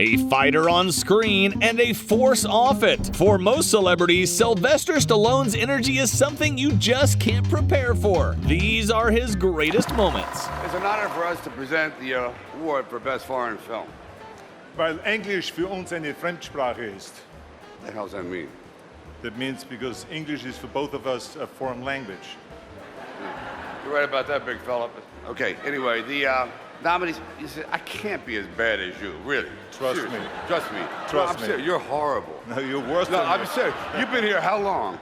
a fighter on screen, and a force off it. For most celebrities, Sylvester Stallone's energy is something you just can't prepare for. These are his greatest moments. It's an honor for us to present the award for Best Foreign Film. Weil Englisch für uns eine Fremdsprache ist. What the hell does that mean? That means because English is for both of us a foreign language. You're right about that, big fella. Okay, anyway, the nominees, you said, I can't be as bad as you, really. Trust me. Trust me. Trust me. Serious. You're horrible. No, you're worse No, than I'm me. serious. You've been here how long?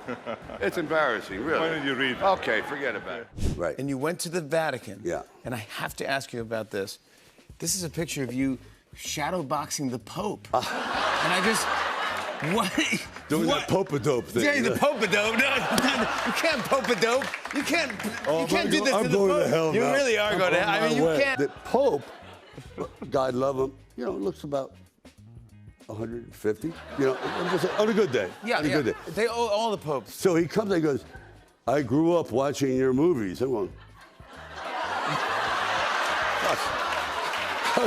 It's embarrassing, really. Why don't you read? Okay, forget about it. Right. And you went to the Vatican. Yeah. And I have to ask you about this. This is a picture of you shadow boxing the Pope. And I just, what? Doing that Pope-a-dope thing. Yeah, the Pope-a-dope. No, you can't Pope-a-dope. You can't do this I'm to the going Pope. to hell You now. really are going to hell. I mean, you can't. The Pope, God love him, you know, looks about 150. You know, I'm just saying, on a good day. Yeah, on a good day. They all the popes. So he comes and he goes, I grew up watching your movies. I'm going,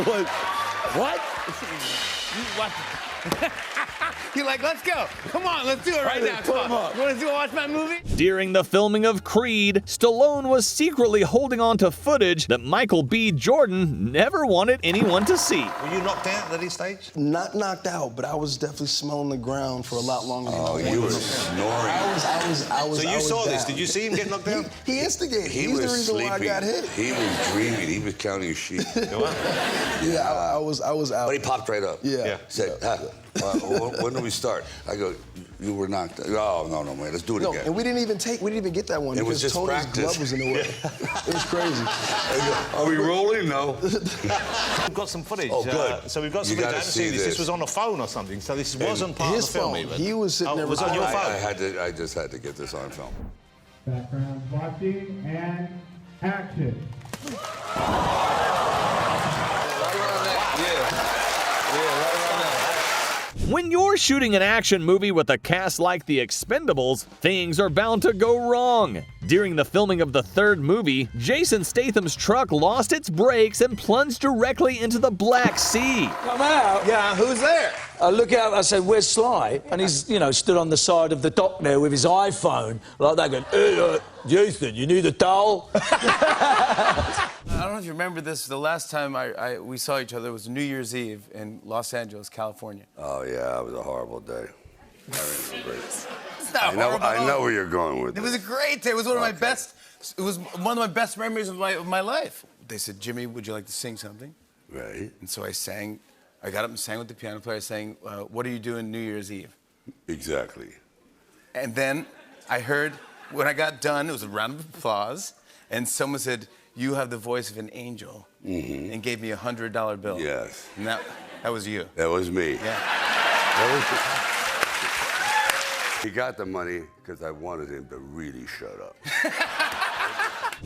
what? What? You're like, let's go. Come on, let's do it right now. Come on. You want to watch my movie? During the filming of Creed, Stallone was secretly holding on to footage that Michael B. Jordan never wanted anyone to see. Were you knocked out at this stage? Not knocked out, but I was definitely smelling the ground for a lot longer than I wanted. You were snoring. I was So you saw this. down. Did you see him get knocked down? He instigated. He He's was the reason sleeping. why I got hit. He was dreaming. He was counting sheep. Yeah, I was out. But he popped right up. Yeah. Said, when do we start? I go, you were knocked out. Oh, no, man, let's do it No, again. and we didn't even get that one It was because just Tony's practice. glove was in the way. It was crazy. Are we rolling? No. We've got some footage. Oh, good. So we've got some You footage. I gotta haven't see seen this. This this. was on a phone or something. So this wasn't part His of the film phone. even. He was sitting there. It was on your phone. I just had to get this on film. Background watching and action. When you're shooting an action movie with a cast like The Expendables, things are bound to go wrong. During the filming of the third movie, Jason Statham's truck lost its brakes and plunged directly into the Black Sea. Come out. Yeah, who's there? I look out, I said, where's Sly? And he's, you know, stood on the side of the dock there with his iPhone, like that, going, hey, Jason, you need a towel? I don't know if you remember this. The last time we saw each other was New Year's Eve in Los Angeles, California. Oh, yeah, it was a horrible day. I remember it. It's not horrible. I know where you're going with It this. was a great day. It was one of my best. It was one of my best memories of my life. They said, Jimmy, would you like to sing something? Right. And so I sang. I got up and sang with the piano player. Saying, "What are you doing New Year's Eve?" Exactly. And then I heard when I got done, it was a round of applause, and someone said, "You have the voice of an angel," and gave me $100 bill. Yes. And that was you. That was me. Yeah. He got the money because I wanted him to really shut up.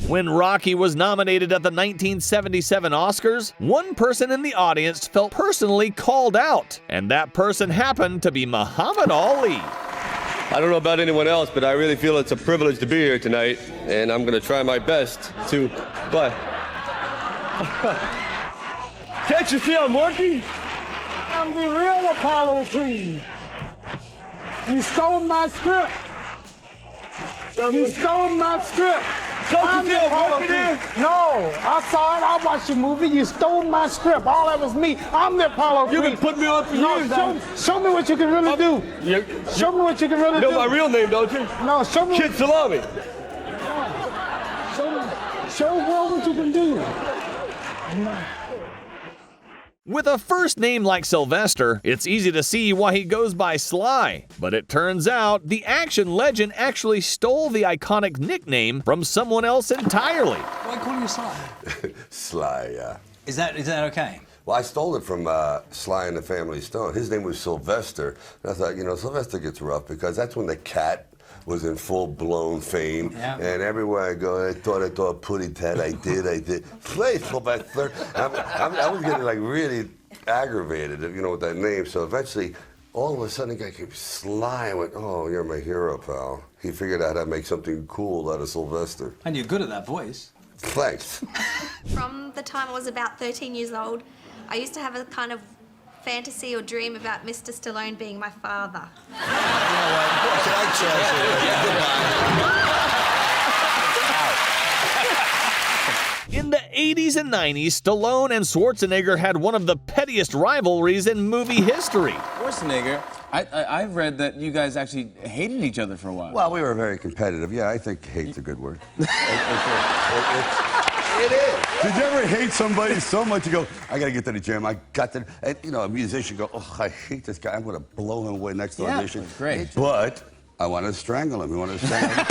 When Rocky was nominated at the 1977 Oscars, one person in the audience felt personally called out, and that person happened to be Muhammad Ali. I don't know about anyone else, but I really feel it's a privilege to be here tonight, and I'm going to try my best to. But can't you see I'm working? I'm the real Apollo Creed. You stole my script. You stole my script. I'm the Apollo Creed. No, I saw it. I watched your movie. You stole my script. All that was me. I'm the Apollo Creed. You've been putting me on for years now. Show me what you can really do. Show me what you can really do. You know my real name, don't you? No, show me. Kid Salami. Show world what you can do. With a first name like Sylvester, it's easy to see why he goes by Sly. But it turns out the action legend actually stole the iconic nickname from someone else entirely. Why call you Sly? Sly, yeah. Is that okay? Well, I stole it from Sly and the Family Stone. His name was Sylvester. And I thought, you know, Sylvester gets rough because that's when the cat was in full-blown fame. Yeah. And everywhere I go, I thought, putty tat, I did. Play Sylvester. I was getting, like, really aggravated, you know, with that name. So eventually, all of a sudden, the guy came Sly. I went, oh, you're my hero, pal. He figured out how to make something cool out of Sylvester. And you're good at that voice. Thanks. From the time I was about 13 years old, I used to have a kind of fantasy or dream about Mr. Stallone being my father. In the 80s and 90s, Stallone and Schwarzenegger had one of the pettiest rivalries in movie history. Schwarzenegger, I've read that you guys actually hated each other for a while. Well, we were very competitive. Yeah, I think hate's a good word. It is. Did you ever hate somebody so much you go, I gotta get to the gym, I got to, and, you know, a musician go, oh, I hate this guy, I'm gonna blow him away next audition. Great. But I wanted to strangle him. You wanted to strangle him?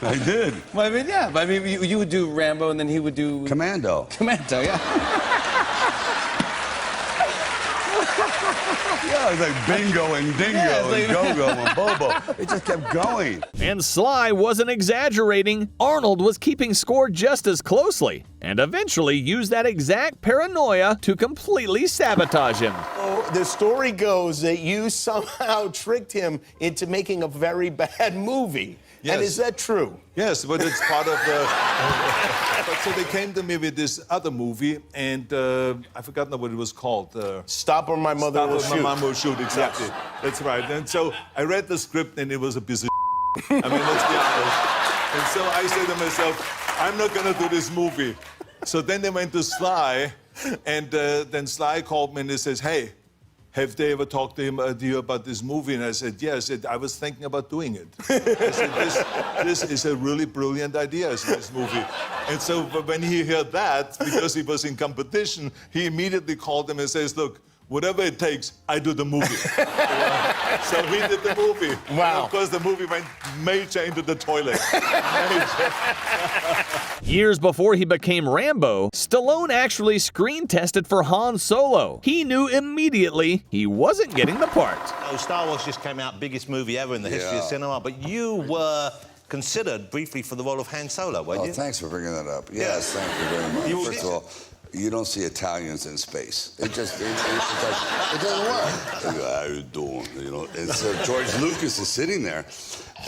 I did. Well, I mean, yeah. But I mean, you would do Rambo, and then he would do Commando. Commando, yeah. Yeah, it was like bingo and dingo and go-go and bobo. It just kept going. And Sly wasn't exaggerating. Arnold was keeping score just as closely, and eventually used that exact paranoia to completely sabotage him. The story goes that you somehow tricked him into making a very bad movie. Yes. And is that true? Yes, but it's part of the... But so they came to me with this other movie, and I forgot what it was called. Stop or My Mother Will Shoot. Stop or My Mom Will Shoot, exactly. Yes. That's right. And so I read the script, and it was a piece of I mean, let's be honest. And so I said to myself, I'm not going to do this movie. So then they went to Sly, and then Sly called me and he says, hey, have they ever talked to you about this movie? And I said, yes. I said, I was thinking about doing it. I said, this is a really brilliant idea, this movie. And so when he heard that, because he was in competition, he immediately called him and says, look, whatever it takes, I do the movie. So he did the movie. Wow. And of course, the movie went major into the toilet. Years before he became Rambo, Stallone actually screen tested for Han Solo. He knew immediately he wasn't getting the part. Oh, Star Wars just came out, biggest movie ever in the history of cinema, but you were considered briefly for the role of Han Solo, weren't you? Oh, thanks for bringing that up. Yes, thank you very much. First of all, you don't see Italians in space. It doesn't work. They go, how you doing? You know, and so George Lucas is sitting there,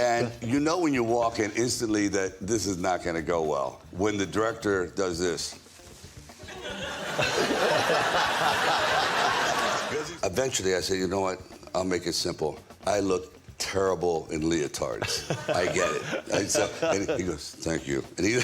and you know when you walk in instantly that this is not going to go well. When the director does this. Eventually, I said, you know what? I'll make it simple. I look terrible in leotards. I get it. And he goes, thank you. And he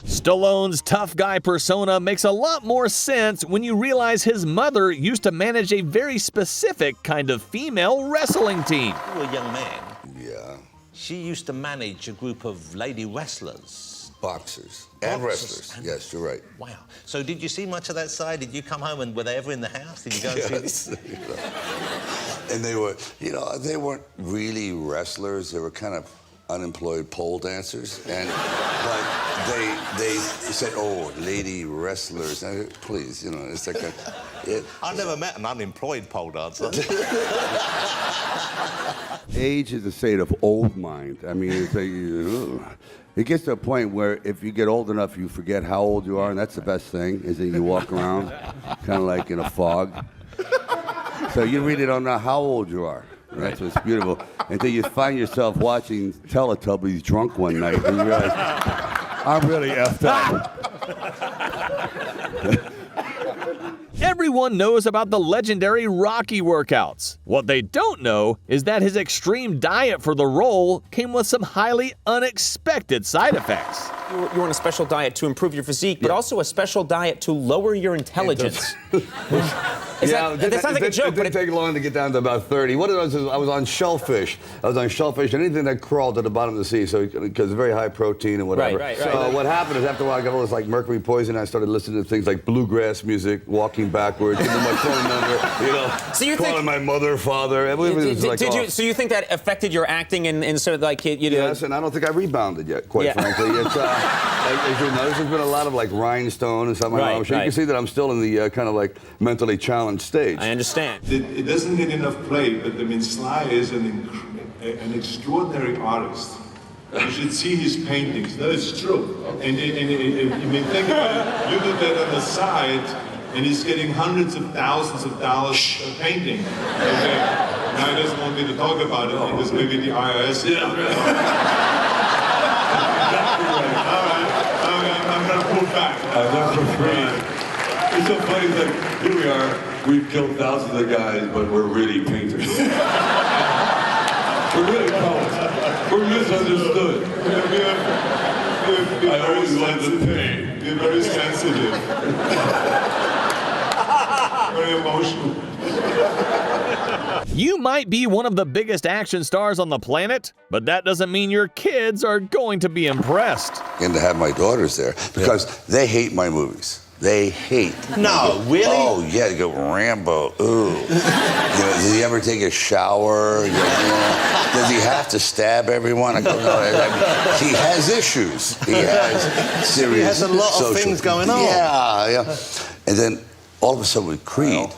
Stallone's tough guy persona makes a lot more sense when you realize his mother used to manage a very specific kind of female wrestling team. You were a young man. Yeah. She used to manage a group of lady wrestlers. Boxers. And wrestlers. Yes, you're right. Wow. So did you see much of that side? Did you come home and were they ever in the house? Did you go and see this? And they were, you know, they weren't really wrestlers. They were kind of unemployed pole dancers. And but they said, oh, lady wrestlers. And please, you know, it's like I've never met an unemployed pole dancer. Age is a state of old mind. I mean, it's it gets to a point where if you get old enough, you forget how old you are, and that's the best thing, is that you walk around kind of like in a fog. So you really don't know how old you are. That's what's beautiful. Until you find yourself watching Teletubbies drunk one night, and you realize, I'm really effed up. Everyone knows about the legendary Rocky workouts. What they don't know is that his extreme diet for the role came with some highly unexpected side effects. You're on a special diet to improve your physique, but also a special diet to lower your intelligence. That sounds like a joke, but it didn't take long to get down to about 30. What it was is I was on shellfish. And anything that crawled at the bottom of the sea, so because it's very high protein and whatever. Right. So what happened is after a while I got all this like mercury poison. I started listening to things like bluegrass music, walking backwards, giving my phone number, you know, calling my mother, father. So you think that affected your acting and sort of like Yes, and I don't think I rebounded yet, quite frankly. It's as you know, there's been a lot of like rhinestone and stuff like that. So you can see that I'm still in the kind of like mentally challenged stage. I understand. It doesn't get enough play, but I mean, Sly is an extraordinary artist. You should see his paintings. That is true. And I mean, think about it. You do that on the side, and he's getting hundreds of thousands of dollars painting. Okay. Now he doesn't want me to talk about it because maybe the IRS. All right. I'm gonna pull back. That's for free. It's so funny, it's like, here we are, we've killed thousands of guys, but we're really painters. We're really poets. We're misunderstood. I always wanted to paint. You're very sensitive. Very emotional. You might be one of the biggest action stars on the planet, but that doesn't mean your kids are going to be impressed. And to have my daughters there, because they hate my movies. They hate. No, really? Oh, yeah, they go, Rambo, ooh. Does he ever take a shower? Does he have to stab everyone? I go, no, he has issues. He has serious He has a lot of things going on. Yeah. And then all of a sudden with Creed,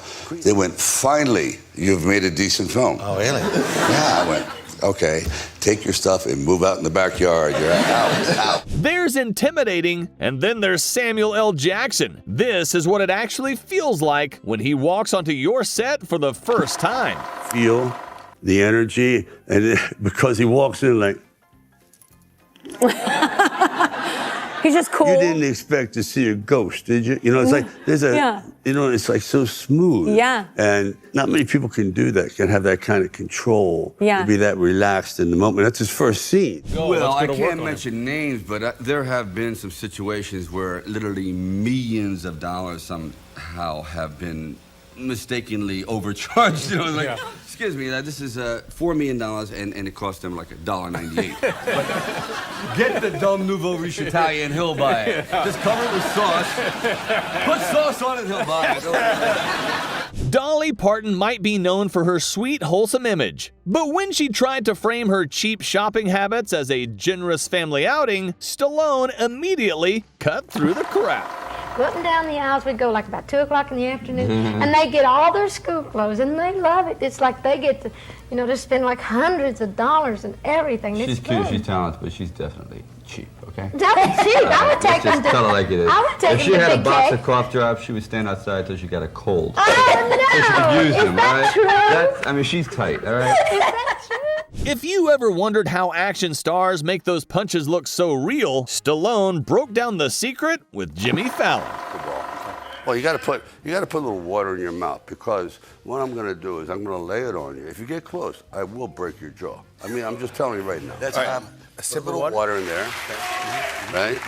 they went, finally, you've made a decent film. Oh, really? Yeah, I went, okay, take your stuff and move out in the backyard. You're out. There's intimidating, and then there's Samuel L. Jackson. This is what it actually feels like when he walks onto your set for the first time. Feel the energy, and because he walks in like... He's just cool. You didn't expect to see a ghost, did you? You know, it's like, there's a, you know, it's like so smooth. Yeah. And not many people can do that, can have that kind of control. Yeah. To be that relaxed in the moment. That's his first scene. Well, I can't mention names, but there have been some situations where literally millions of dollars somehow have been mistakenly overcharged. You know, like, excuse me, this is $4 million, and it cost them like $1.98. But get the dumb nouveau riche Italian, he'll buy it. Just cover it with sauce. Put sauce on it, he'll buy it. Dolly Parton might be known for her sweet, wholesome image, but when she tried to frame her cheap shopping habits as a generous family outing, Stallone immediately cut through the crap. Up and down the aisles, we'd go like about 2 o'clock in the afternoon, and they get all their school clothes, and they love it. It's like they get to, you know, to spend like hundreds of dollars and everything. She's it's cute, good. she's talented, but she's definitely cheap, okay? That's cheap. I would take them Let's just tell her like it is. I would take if them she to had a Big box K. of cough drops, she would stand outside till she got a cold. Oh, no! So she could use Is them, that all right? true? I mean, she's tight, all right? Is that true? If you ever wondered how action stars make those punches look so real, Stallone broke down the secret with Jimmy Fallon. Well, you got to put a little water in your mouth, because what I'm going to do is I'm going to lay it on you. If you get close, I will break your jaw. I mean, I'm just telling you right now. That's a sip little of water in there, right?